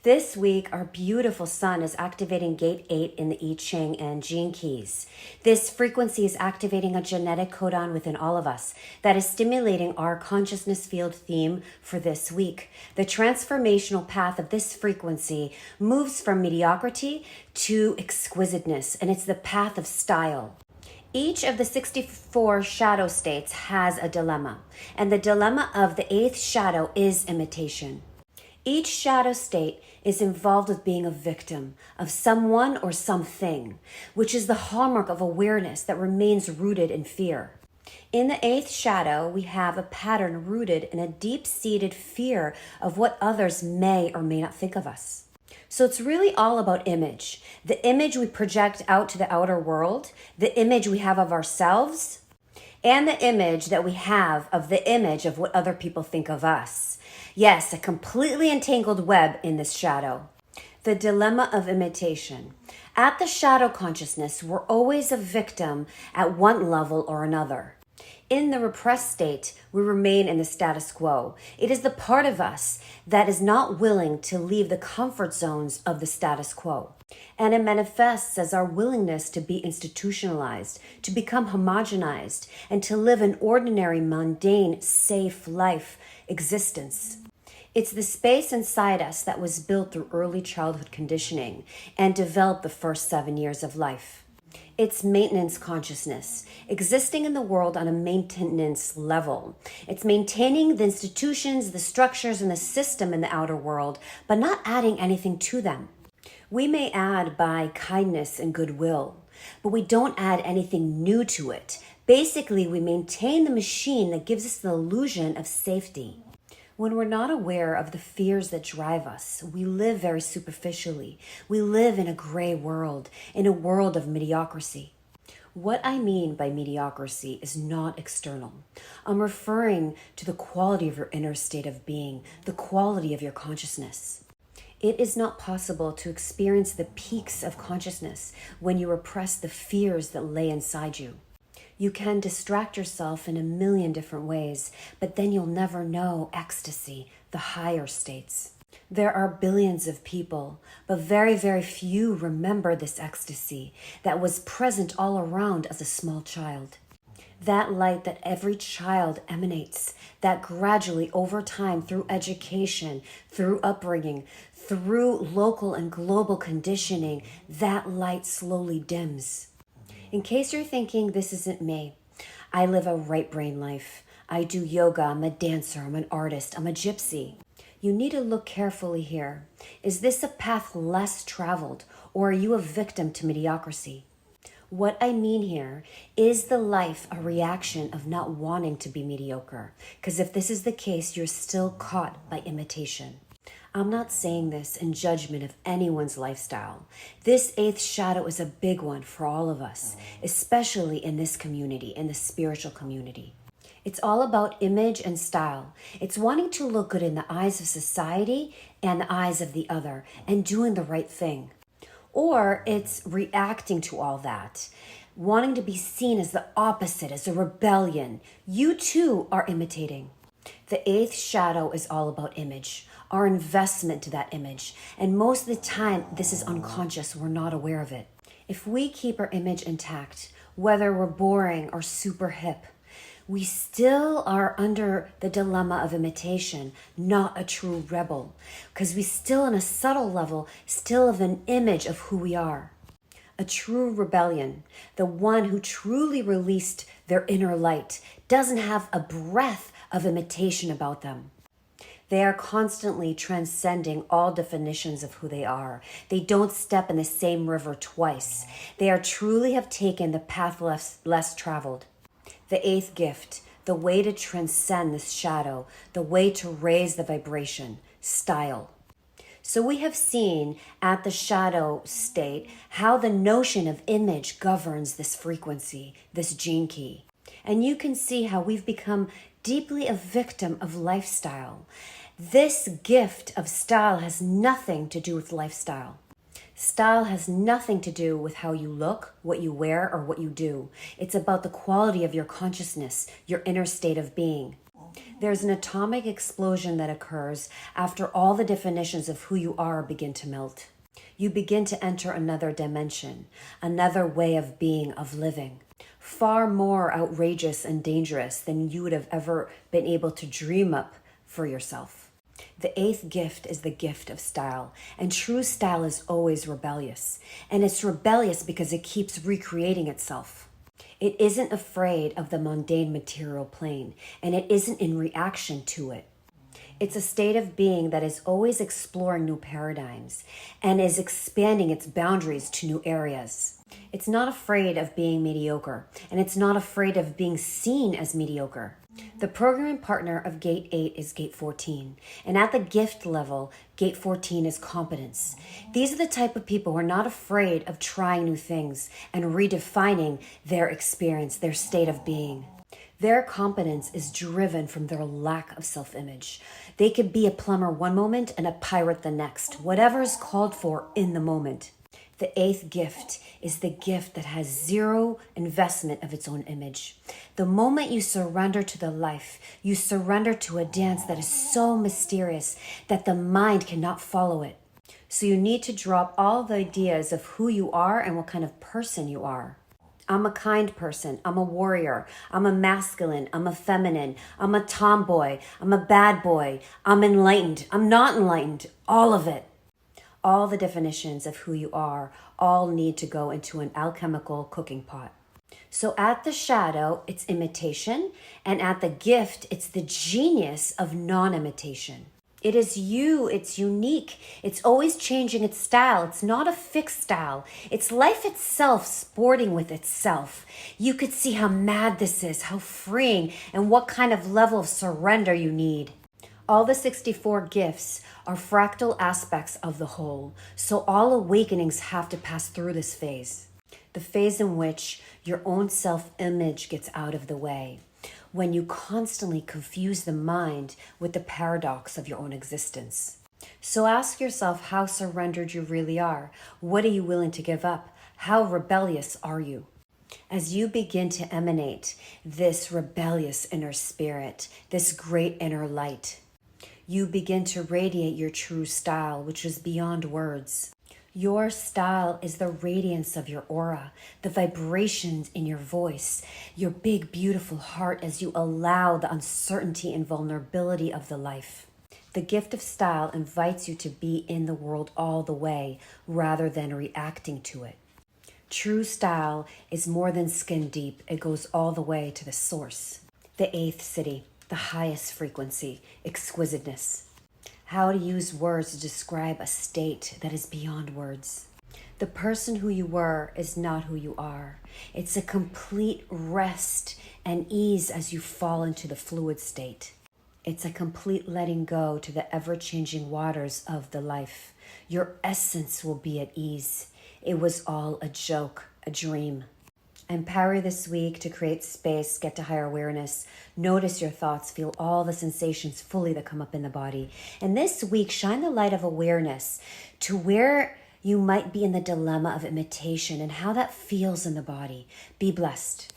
This week, our beautiful sun is activating gate 8 in the I Ching and Gene Keys. This frequency is activating a genetic codon within all of us that is stimulating our consciousness field theme for this week. The transformational path of this frequency moves from mediocrity to exquisiteness, and it's the path of style. Each of the 64 shadow states has a dilemma, and the dilemma of the 8th shadow is imitation. Each shadow state is involved with being a victim of someone or something, which is the hallmark of awareness that remains rooted in fear. In the 8th shadow, we have a pattern rooted in a deep-seated fear of what others may or may not think of us. So it's really all about image. The image we project out to the outer world, the image we have of ourselves, and the image that we have of the image of what other people think of us. Yes, a completely entangled web in this shadow. The dilemma of imitation. At the shadow consciousness, we're always a victim at one level or another. In the repressed state, we remain in the status quo. It is the part of us that is not willing to leave the comfort zones of the status quo. And it manifests as our willingness to be institutionalized, to become homogenized, and to live an ordinary, mundane, safe life existence. It's the space inside us that was built through early childhood conditioning and developed the first 7 years of life. It's maintenance consciousness, existing in the world on a maintenance level. It's maintaining the institutions, the structures, and the system in the outer world, but not adding anything to them. We may add by kindness and goodwill, but we don't add anything new to it. Basically, we maintain the machine that gives us the illusion of safety. When we're not aware of the fears that drive us, we live very superficially. We live in a gray world, in a world of mediocrity. What I mean by mediocrity is not external. I'm referring to the quality of your inner state of being, the quality of your consciousness. It is not possible to experience the peaks of consciousness when you repress the fears that lay inside you. You can distract yourself in a million different ways, but then you'll never know ecstasy, the higher states. There are billions of people, but very, very few remember this ecstasy that was present all around as a small child. That light that every child emanates, that gradually over time through education, through upbringing, through local and global conditioning, that light slowly dims. In case you're thinking, this isn't me, I live a right brain life. I do yoga, I'm a dancer, I'm an artist, I'm a gypsy. You need to look carefully here. Is this a path less traveled, or are you a victim to mediocrity? What I mean here is the life a reaction of not wanting to be mediocre? Because if this is the case, you're still caught by imitation. I'm not saying this in judgment of anyone's lifestyle. This 8th shadow is a big one for all of us, especially in this community, in the spiritual community. It's all about image and style. It's wanting to look good in the eyes of society and the eyes of the other and doing the right thing. Or it's reacting to all that, wanting to be seen as the opposite, as a rebellion. You too are imitating. The 8th shadow is all about image, our investment to that image. And most of the time, this is unconscious. We're not aware of it. If we keep our image intact, whether we're boring or super hip, we still are under the dilemma of imitation, not a true rebel, because we still on a subtle level, still have an image of who we are. A true rebellion, the one who truly released their inner light, doesn't have a breath of imitation about them. They are constantly transcending all definitions of who they are. They don't step in the same river twice. They are truly have taken the path less traveled. The 8th gift, the way to transcend this shadow, the way to raise the vibration, style. So we have seen at the shadow state how the notion of image governs this frequency, this gene key. And you can see how we've become deeply a victim of lifestyle. This gift of style has nothing to do with lifestyle. Style has nothing to do with how you look, what you wear, or what you do. It's about the quality of your consciousness, your inner state of being. There's an atomic explosion that occurs after all the definitions of who you are begin to melt. You begin to enter another dimension, another way of being, of living, far more outrageous and dangerous than you would have ever been able to dream up for yourself. The eighth gift is the gift of style, and true style is always rebellious. And it's rebellious because it keeps recreating itself. It isn't afraid of the mundane material plane, and it isn't in reaction to it. It's a state of being that is always exploring new paradigms and is expanding its boundaries to new areas. It's not afraid of being mediocre, and it's not afraid of being seen as mediocre. The programming partner of Gate 8 is Gate 14, and at the gift level, Gate 14 is competence. These are the type of people who are not afraid of trying new things and redefining their experience, their state of being. Their competence is driven from their lack of self-image. They could be a plumber one moment and a pirate the next, whatever is called for in the moment. The eighth gift is the gift that has zero investment of its own image. The moment you surrender to the life, you surrender to a dance that is so mysterious that the mind cannot follow it. So you need to drop all the ideas of who you are and what kind of person you are. I'm a kind person. I'm a warrior. I'm a masculine. I'm a feminine. I'm a tomboy. I'm a bad boy. I'm enlightened. I'm not enlightened. All of it. All the definitions of who you are all need to go into an alchemical cooking pot. So at the shadow, it's imitation, and at the gift, it's the genius of non-imitation. It is you, it's unique, it's always changing its style. It's not a fixed style. It's life itself sporting with itself. You could see how mad this is, how freeing, and what kind of level of surrender you need. All the 64 gifts are fractal aspects of the whole, so all awakenings have to pass through this phase. The phase in which your own self-image gets out of the way, when you constantly confuse the mind with the paradox of your own existence. So ask yourself how surrendered you really are. What are you willing to give up? How rebellious are you? As you begin to emanate this rebellious inner spirit, this great inner light, you begin to radiate your true style, which is beyond words. Your style is the radiance of your aura, the vibrations in your voice, your big, beautiful heart as you allow the uncertainty and vulnerability of the life. The gift of style invites you to be in the world all the way rather than reacting to it. True style is more than skin deep. It goes all the way to the source. The eighth city. The highest frequency, exquisiteness. How to use words to describe a state that is beyond words. The person who you were is not who you are. It's a complete rest and ease as you fall into the fluid state. It's a complete letting go to the ever-changing waters of the life. Your essence will be at ease. It was all a joke, a dream. Empower this week to create space, get to higher awareness, notice your thoughts, feel all the sensations fully that come up in the body. And this week, shine the light of awareness to where you might be in the dilemma of imitation and how that feels in the body. Be blessed.